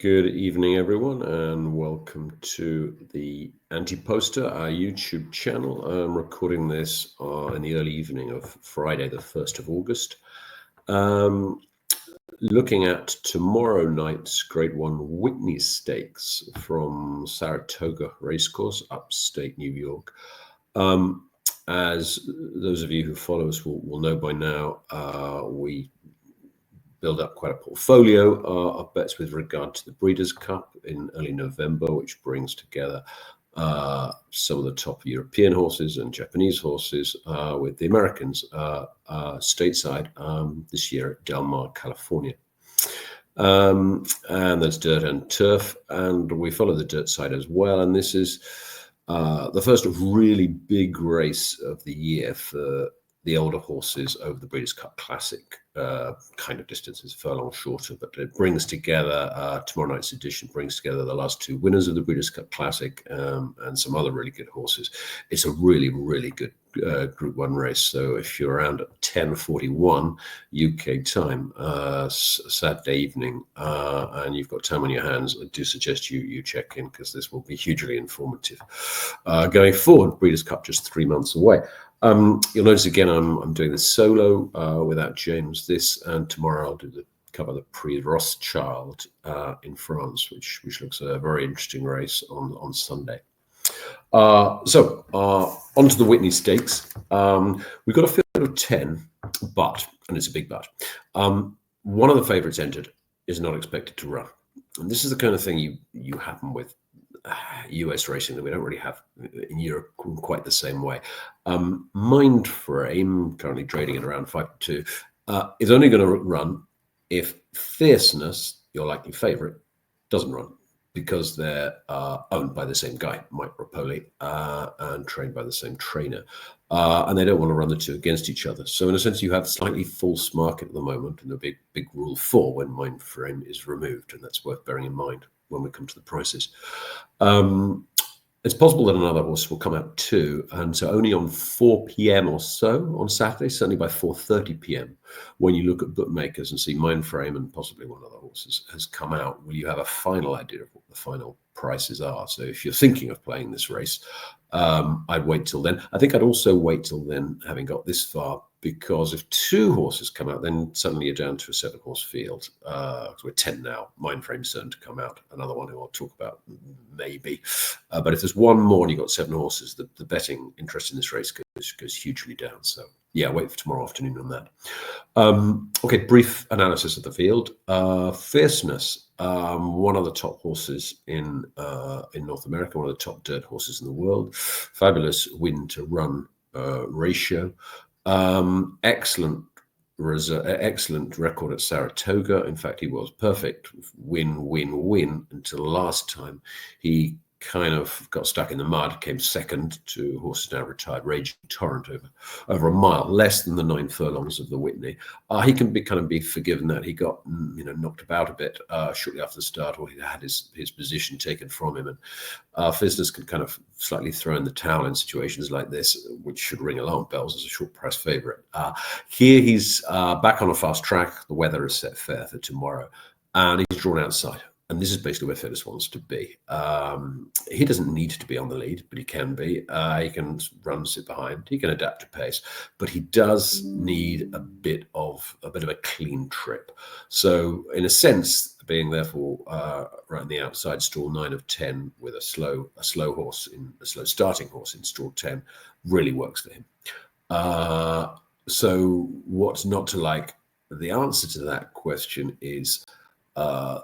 Good evening, everyone, and welcome to the AntePoster, our YouTube channel. I'm recording this in the early evening of Friday, the 1st of August. Looking at tomorrow night's Grade 1 Whitney Stakes from Saratoga Racecourse, upstate New York. As those of you who follow us will know by now, we build up quite a portfolio of bets with regard to the Breeders' Cup in early November, which brings together some of the top European horses and Japanese horses with the Americans stateside this year at Del Mar, California. And there's dirt and turf, and we follow the dirt side as well. And this is the first really big race of the year for the older horses over the Breeders' Cup Classic kind of distances, furlong shorter, but it brings together, tomorrow night's edition brings together the last two winners of the Breeders' Cup Classic and some other really good horses. It's a really, really good Group 1 race. So if you're around at 10:41 UK time, Saturday evening, and you've got time on your hands, I do suggest you check in, because this will be hugely informative. Going forward, Breeders' Cup just 3 months away. You'll notice again, I'm doing this solo without James and tomorrow I'll cover the Prix Rothschild in France, which looks a very interesting race on Sunday. So on to the Whitney Stakes. We've got a field of 10, and it's a big but. One of the favourites entered is not expected to run. And this is the kind of thing you happen with US racing that we don't really have in Europe in quite the same way. Mindframe, currently trading at around 5-2, is only going to run if Fierceness, your likely favourite, doesn't run, because they're owned by the same guy, Mike Rapoli, and trained by the same trainer. And they don't want to run the two against each other. So in a sense, you have slightly false market at the moment, and a big rule 4 when Mindframe is removed, and that's worth bearing in mind when we come to the prices. It's possible that another horse will come out too, and so only on 4 p.m. or so on Saturday, certainly by 4:30 p.m. when you look at bookmakers and see Mindframe and possibly one other horse has come out, will you have a final idea of what the final prices are. So if you're thinking of playing this race, I'd wait till then. I think I'd also wait till then, having got this far, because if 2 horses come out, then suddenly you're down to a 7-horse field. We're 10 now. Mindframe's turn to come out. Another one who I'll talk about maybe. But if there's one more and you've got 7 horses, the betting interest in this race goes hugely down. So yeah, wait for tomorrow afternoon on that. Okay, brief analysis of the field. Fierceness, one of the top horses in North America, one of the top dirt horses in the world. Fabulous win to run ratio. Excellent record at Saratoga. In fact, he was perfect. Win until last time. He kind of got stuck in the mud, came second to horses now retired, Raging Torrent, over a mile, less than the 9 furlongs of the Whitney. He can be forgiven that he got knocked about a bit shortly after the start, or he had his position taken from him, and Fierceness can kind of slightly throw in the towel in situations like this, which should ring alarm bells as a short price favourite. Here he's back on a fast track. The weather is set fair for tomorrow, and he's drawn outside. And this is basically where Fierceness wants to be. He doesn't need to be on the lead, but he can be. He can run, sit behind. He can adapt to pace, but he does need a bit of a clean trip. So, in a sense, being therefore right on the outside, stall 9 of 10 with a slow starting horse in stall 10 really works for him. So, what's not to like? The answer to that question is,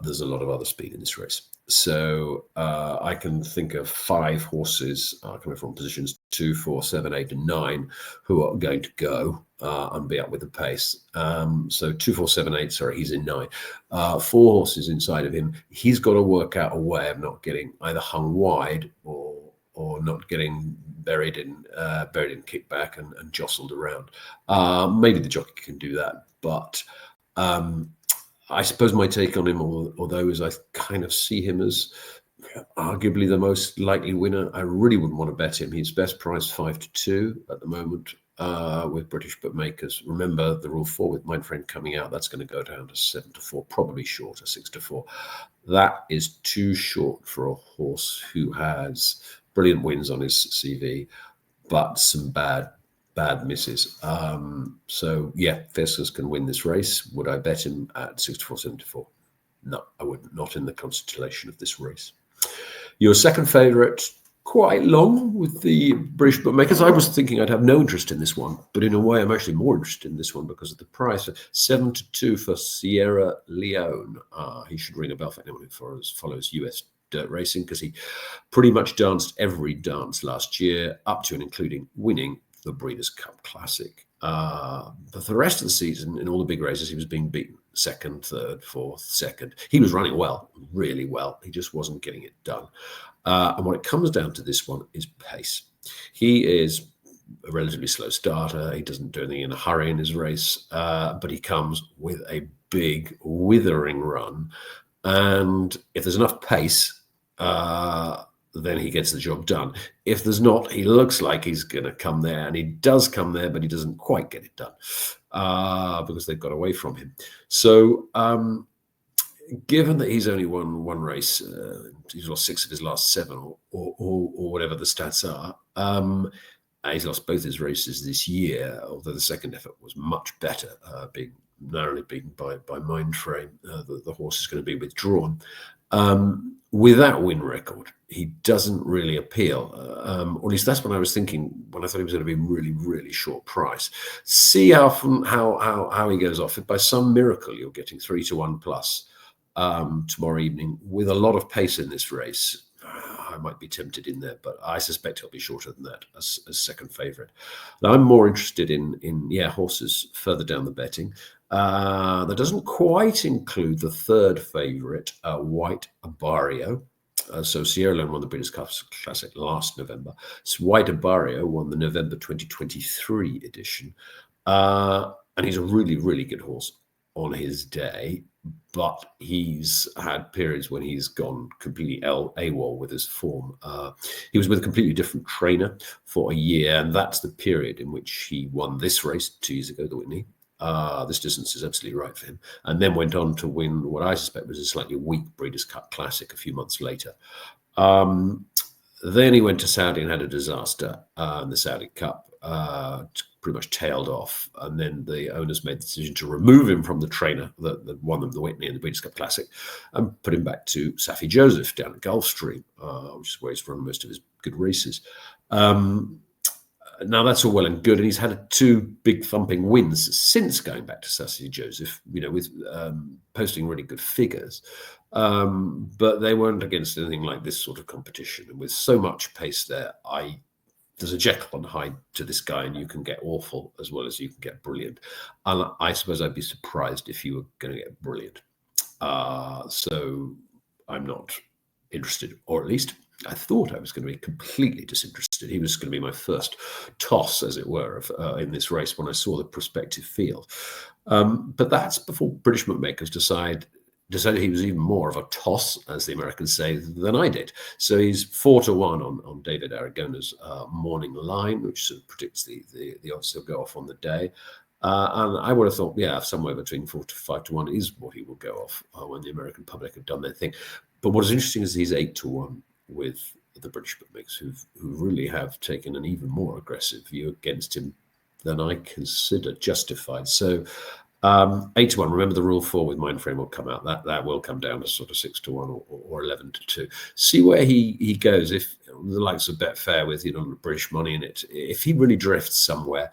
there's a lot of other speed in this race. So I can think of 5 horses coming from positions 2, 4, 7, 8, and 9 who are going to go and be up with the pace. So 2, 4, 7, 8, sorry, he's in 9. 4 horses inside of him. He's got to work out a way of not getting either hung wide or not getting buried in kickback and jostled around. Maybe the jockey can do that, but I suppose my take on him, although, is I kind of see him as arguably the most likely winner. I really wouldn't want to bet him. He's best priced 5-2 at the moment. with British bookmakers. Remember the rule 4 with Mindframe coming out, that's going to go down to 7-4, probably shorter, 6-4. That is too short for a horse who has brilliant wins on his CV, but some bad misses. So yeah, Fierceness can win this race. Would I bet him at 6-4, 7-4? No, I wouldn't. Not in the constellation of this race. Your second favourite, quite long with the British bookmakers. I was thinking I'd have no interest in this one, but in a way I'm actually more interested in this one because of the price. 7-2 for Sierra Leone. He should ring a bell for anyone who follows US dirt racing, because he pretty much danced every dance last year, up to and including winning the Breeders' Cup Classic. But for the rest of the season, in all the big races, he was being beaten. Second, third, fourth, second. He was running well, really well. He just wasn't getting it done. And what it comes down to this one is pace. He is a relatively slow starter. He doesn't do anything in a hurry in his race, but he comes with a big, withering run. And if there's enough pace, then he gets the job done. If there's not, he looks like he's going to come there, and he does come there, but he doesn't quite get it done because they've got away from him. So given that he's only won one race, he's lost 6 of his last 7 or whatever the stats are, he's lost both his races this year, although the second effort was much better, being narrowly beaten by Mindframe. The horse is going to be withdrawn. With that win record, he doesn't really appeal, or at least that's what I was thinking when I thought he was going to be really, really short price. See how he goes off. If by some miracle you're getting 3-1 plus tomorrow evening with a lot of pace in this race, I might be tempted in there, but I suspect he'll be shorter than that as second favourite. Now, I'm more interested in horses further down the betting. That doesn't quite include the third favourite, White Abarrio. So Sierra Leone won the Breeders' Cup Classic last November. So White Abarrio won the November 2023 edition. And he's a really, really good horse on his day, but he's had periods when he's gone completely AWOL with his form. He was with a completely different trainer for a year, and that's the period in which he won this race 2 years ago, the Whitney. This distance is absolutely right for him, and then went on to win what I suspect was a slightly weak Breeders' Cup Classic a few months later. Then he went to Saudi and had a disaster in the Saudi Cup, pretty much tailed off, and then the owners made the decision to remove him from the trainer that won them the Whitney and the Breeders' Cup Classic and put him back to Safi Joseph down at Gulfstream, which is where he's run most of his good races. Now that's all well and good, and he's had 2 big thumping wins since going back to Safi Joseph, with posting really good figures. But they weren't against anything like this sort of competition. And with so much pace there, there's a Jekyll and Hyde to this guy, and you can get awful as well as you can get brilliant. And I suppose I'd be surprised if you were going to get brilliant. So I'm not interested, or at least I thought I was going to be completely disinterested. He was going to be my first toss, as it were, in this race when I saw the prospective field. But that's before British bookmakers decided he was even more of a toss, as the Americans say, than I did. So he's 4-1 on David Aragona's morning line, which sort of predicts the odds he'll go off on the day. And I would have thought, somewhere between 4-5-1 is what he will go off when the American public have done their thing. But what is interesting is he's 8-1 with the British bookmakers, who really have taken an even more aggressive view against him than I consider justified. So 8-1. Remember the rule 4 with Mindframe will come out. That will come down to sort of 6-1 or 11-2. See where he goes. If the likes of Betfair with British money in it, if he really drifts somewhere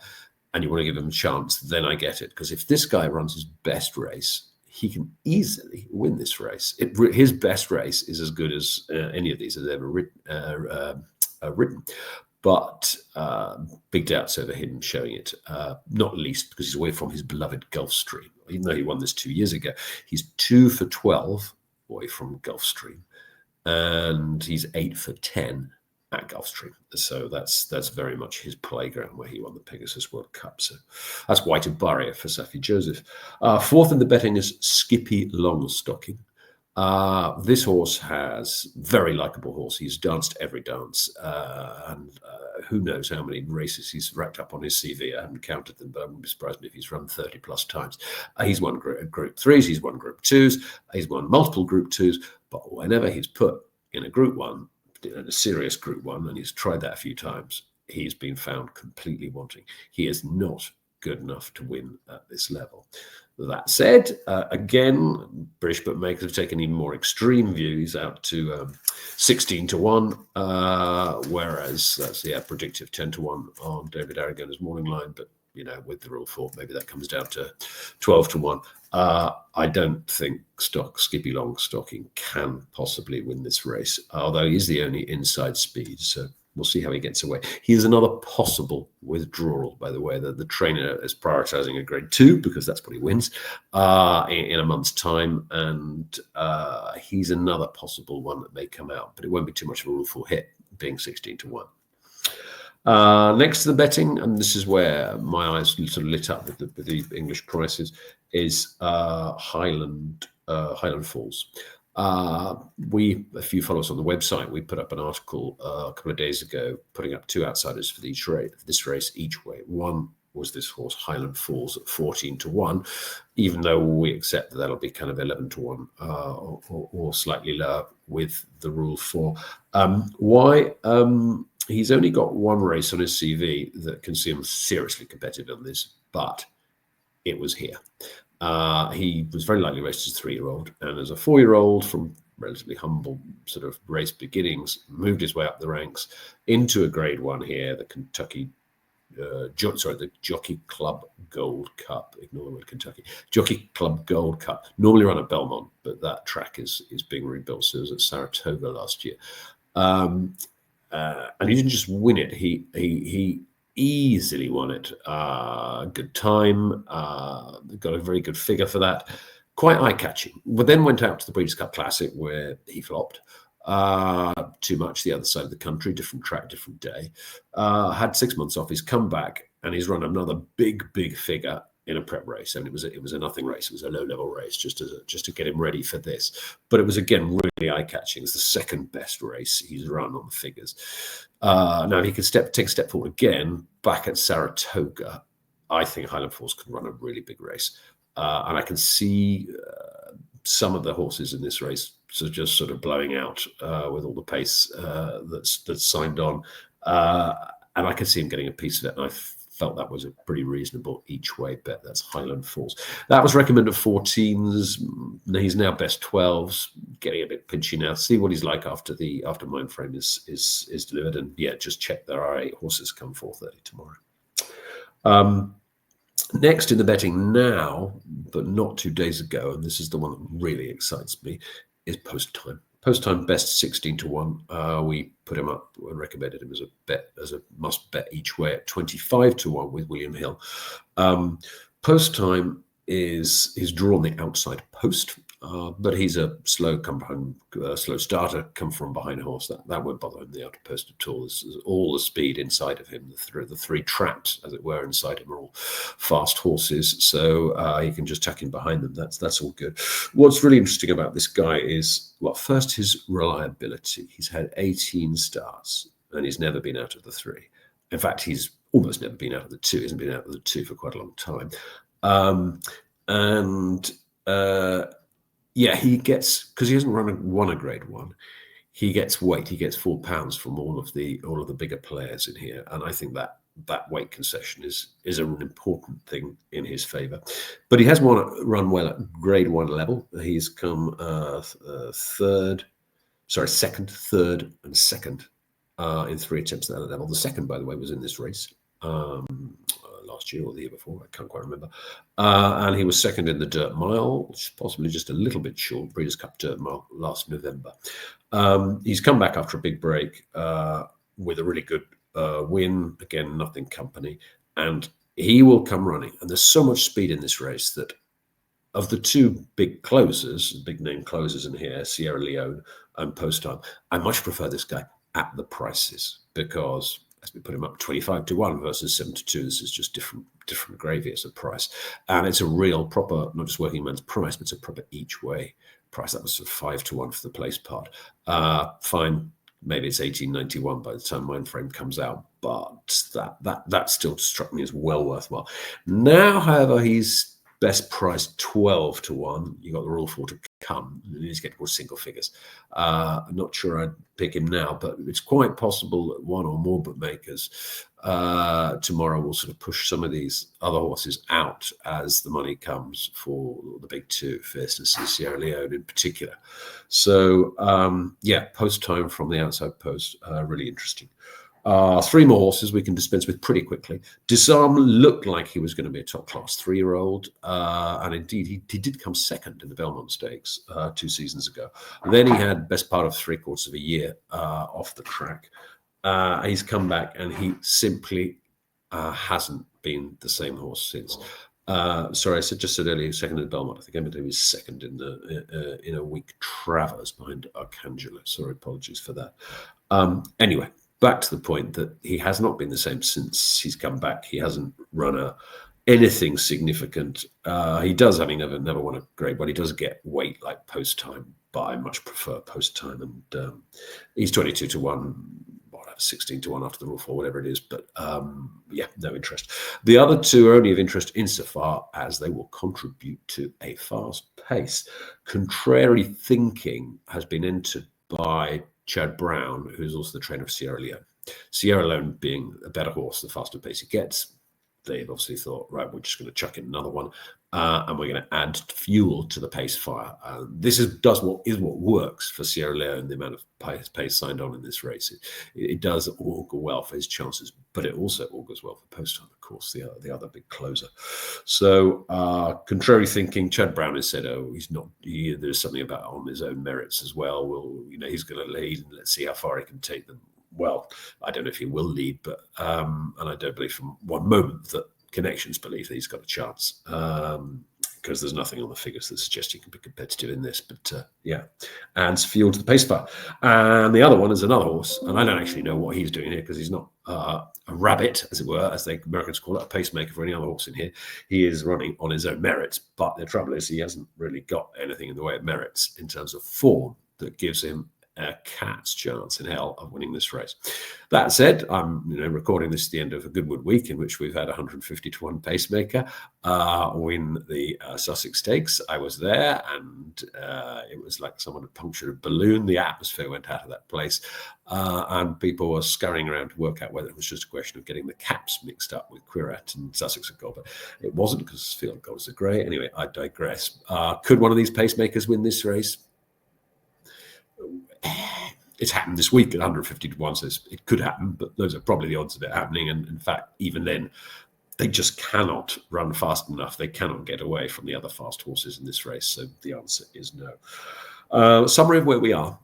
and you want to give him a chance, then I get it. Because if this guy runs his best race, he can easily win this race. His best race is as good as any of these has ever written. But big doubts over him showing it, not least because he's away from his beloved Gulfstream. Even though he won this 2 years ago, he's 2 for 12 away from Gulfstream, and he's 8 for 10 at Gulfstream. So that's very much his playground where he won the Pegasus World Cup. So that's White Abarrio for Safi Joseph. Fourth in the betting is Skippy Longstocking. This horse has very likable horse. He's danced every dance, and who knows how many races he's racked up on his CV. I haven't counted them, but I wouldn't be surprised if he's run 30 plus times. He's won group threes, he's won group twos, he's won multiple group twos, but whenever he's put in a group one, in a serious group one, and he's tried that a few times, he's been found completely wanting. He is not good enough to win at this level. That said, again, British bookmakers have taken even more extreme views out to 16 to 1, whereas that's the predictive 10 to 1 on David Aragon's morning line. But, you know, with the rule 4, maybe that comes down to 12 to 1. I don't think Skippy Longstocking can possibly win this race, although he's the only inside speed. So we'll see how he gets away. He's another possible withdrawal, by the way. The trainer is prioritizing a grade 2 because that's what he wins in a month's time. And he's another possible one that may come out, but it won't be too much of a rule 4 hit, being 16 to 1. Next to the betting, and this is where my eyes sort of lit up with the English prices, is Highland Falls. If you follow us on the website, we put up an article a couple of days ago, putting up 2 outsiders for this race each way. One was this horse, Highland Falls, at 14 to 1, even though we accept that that'll be kind of 11 to 1 or slightly lower with the rule 4. Why? He's only got one race on his CV that can seem seriously competitive on this, but it was here. He was very likely raced as a 3-year-old, and as a 4-year-old from relatively humble sort of race beginnings, moved his way up the ranks into a grade 1 here, the Kentucky, the Jockey Club Gold Cup. Ignore the word Kentucky. Jockey Club Gold Cup, normally run at Belmont, but that track is being rebuilt, so it was at Saratoga last year. And he didn't just win it; he easily won it. Good time, got a very good figure for that. Quite eye-catching. But then went out to the Breeders' Cup Classic where he flopped too much. The other side of the country, different track, different day. Had 6 months off. He's come back and he's run another big figure in a prep race, and it was a nothing race. It was a low-level race just to get him ready for this. But it was again really eye-catching. It's the second best race he's run on the figures. Now he could take a step forward again back at Saratoga. I think Highland Falls can run a really big race, and I can see some of the horses in this race just sort of blowing out with all the pace that's signed on, and I can see him getting a piece of it. And I felt that was a pretty reasonable each way bet. That's Highland Falls. That was recommended 14s. He's now best 12s, getting a bit pinchy now. See what he's like after mind frame is delivered. And yeah, just check there are 8 horses come 4:30 tomorrow. Next in the betting now, but not 2 days ago, and this is the one that really excites me, is Post Time. Post Time best 16 to 1. We put him up and recommended him as a must bet each way at 25 to 1 with William Hill. Post Time is drawn the outside post, but he's a slow starter, come from behind horse. That won't bother him, the outer post at all. There's all the speed inside of him. The 3 traps, as it were, inside him are all fast horses, so he can just tuck in behind them. That's all good. What's really interesting about this guy is, well, first his reliability. He's had 18 starts and he's never been out of the 3. In fact, he's almost never been out of the 2. He hasn't been out of the 2 for quite a long time. Yeah, he gets, because he hasn't won a grade 1, he gets weight. He gets 4 pounds from all of the bigger players in here, and I think that weight concession is an important thing in his favour. But he has run well at grade 1 level. He's come second, third, and second in 3 attempts at that level. The second, by the way, was in this race. Last year or the year before, I can't quite remember. And he was second in the Dirt Mile, possibly just a little bit short, Breeders' Cup Dirt Mile last November. He's come back after a big break with a really good win, again, nothing company, and he will come running. And there's so much speed in this race that of the 2 big closers, big name closers in here, Sierra Leone and Post Time, I much prefer this guy at the prices, because as we put him up 25 to 1 versus 7 to 2. This is just different gravy as a price. And it's a real proper, not just working man's price, but it's a proper each way price. That was sort of 5 to 1 for the place part. Fine. Maybe it's 1891 by the time Mind Frame comes out, but that still struck me as well worthwhile. Now, however, he's best priced 12 to 1. You got the rule 4 to come. He's getting more single figures. I'm not sure I'd pick him now, but it's quite possible that one or more bookmakers tomorrow will sort of push some of these other horses out as the money comes for the big two, Fierceness and Sierra Leone in particular. So yeah, post time from the outside post, really interesting. 3 more horses we can dispense with pretty quickly. Disarm looked like he was going to be a top class 3-year-old, and indeed he did come second in the Belmont Stakes 2 seasons ago. And then he had best part of 3/4 of a year off the track. He's come back and he simply hasn't been the same horse since. Sorry, I just said earlier second in Belmont. I think I meant he was second in a week Travers behind Arcangelo. Sorry, apologies for that. Anyway, back to the point that he has not been the same since he's come back. He hasn't run anything significant. He does, having never won a grade, but he does get weight like post time, but I much prefer post time. And he's 22 to 1, 16 to 1 after the rule 4, whatever it is. But yeah, no interest. The other two are only of interest insofar as they will contribute to a fast pace. Contrary Thinking has been entered by Chad Brown, who's also the trainer of Sierra Leone. Sierra Leone being a better horse, the faster pace he gets. They've obviously thought, right, we're just going to chuck in another one, and we're going to add fuel to the pace fire. This is what works for Sierra Leone, the amount of pace signed on in this race. It does augur well for his chances, but it also augurs well for post time, of course, the other big closer. So, Contrary Thinking, Chad Brown has said, there's something about on his own merits as well. He's going to lead, and let's see how far he can take them. Well, I don't know if he will lead, but and I don't believe from one moment that Connections believe that he's got a chance, because there's nothing on the figures that suggest he can be competitive in this. But yeah, adds fuel to the pace fire. And the other one is another horse, and I don't actually know what he's doing here because he's not a rabbit, as it were, as the Americans call it, a pacemaker for any other horse in here. He is running on his own merits, but the trouble is he hasn't really got anything in the way of merits in terms of form that gives him a cat's chance in hell of winning this race. That said, I'm recording this at the end of a Goodwood week in which we've had 150 to 1 pacemaker win the Sussex Stakes. I was there, and it was like someone had punctured a balloon. The atmosphere went out of that place, and people were scurrying around to work out whether it was just a question of getting the caps mixed up with Quirat and Sussex and Gold. But it wasn't, because Field Golds are grey. Anyway, I digress. Could one of these pacemakers win this race? It's happened this week at 150 to 1, so it could happen, but those are probably the odds of it happening. And in fact, even then, they just cannot run fast enough. They cannot get away from the other fast horses in this race. So the answer is no. Summary of where we are.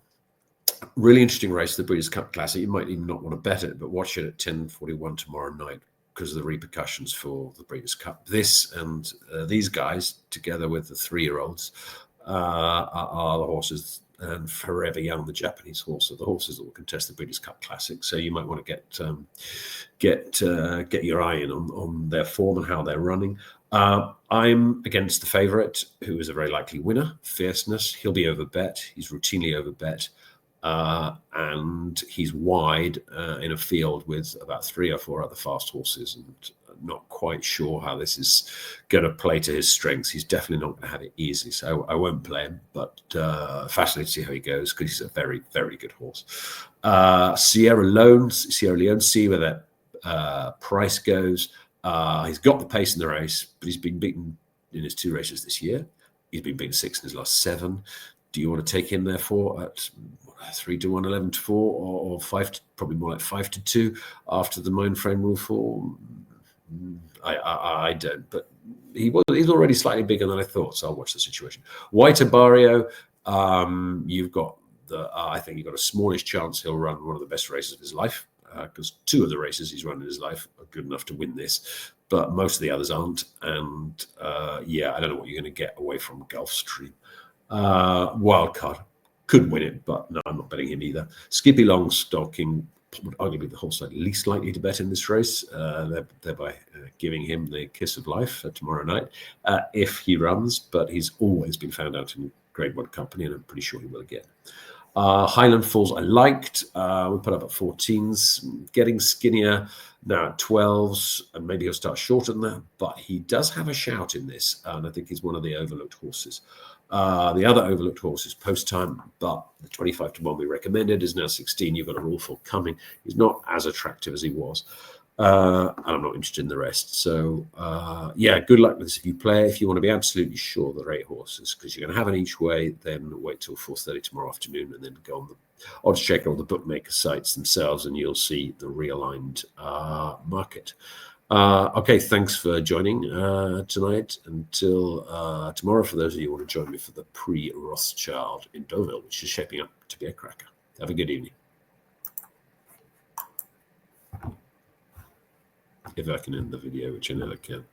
Really interesting race, the Breeders' Cup Classic. You might even not want to bet it, but watch it at 10:41 tomorrow night because of the repercussions for the Breeders' Cup. This and these guys, together with the 3-year-olds, are the horses, and Forever Young, the Japanese horse, are the horses that will contest the Breeders' Cup Classic. So you might want to get your eye in on their form and how they're running. I'm against the favourite, who is a very likely winner, Fierceness. He'll be overbet. He's routinely overbet. And he's wide in a field with about 3 or 4 other fast horses, and not quite sure how this is going to play to his strengths. He's definitely not going to have it easy, so I won't play him, but fascinated to see how he goes because he's a very, very good horse. Sierra Leone, see where that price goes. He's got the pace in the race, but he's been beaten in his 2 races this year. He's been beaten 6 in his last 7. Do you want to take him therefore at 3 to 1, 11 to 4, or 5 to, probably more like 5 to 2 after the Mind Frame Rule 4? I don't, but he's already slightly bigger than I thought, so I'll watch the situation. White Abarrio, you've got I think you've got a smallish chance he'll run one of the best races of his life, because 2 of the races he's run in his life are good enough to win this, but most of the others aren't. And yeah, I don't know what you're going to get away from Gulfstream. Wildcard could win it, but no, I'm not betting him either. Skippy Longstocking would arguably the horse I'd least likely to bet in this race, thereby giving him the kiss of life tomorrow night if he runs. But he's always been found out in Grade 1 company, and I'm pretty sure he will again. Highland Falls I liked. We put up at 14s, getting skinnier now at 12s, and maybe he'll start shorter than that, but he does have a shout in this, and I think he's one of the overlooked horses. The other overlooked horse is Post Time, but the 25 to 1 we recommended is now 16. You've got a rule for coming. He's not as attractive as he was. And I'm not interested in the rest. So, yeah, good luck with this. If you play, if you want to be absolutely sure the rate horses, because you're going to have an each way, then wait till 4:30 tomorrow afternoon and then go on the odds check on the bookmaker sites themselves, and you'll see the realigned market. Okay, thanks for joining tonight. Until tomorrow, for those of you who want to join me for the pre-Rothschild in Deauville, which is shaping up to be a cracker. Have a good evening. If I can end the video, which I never can.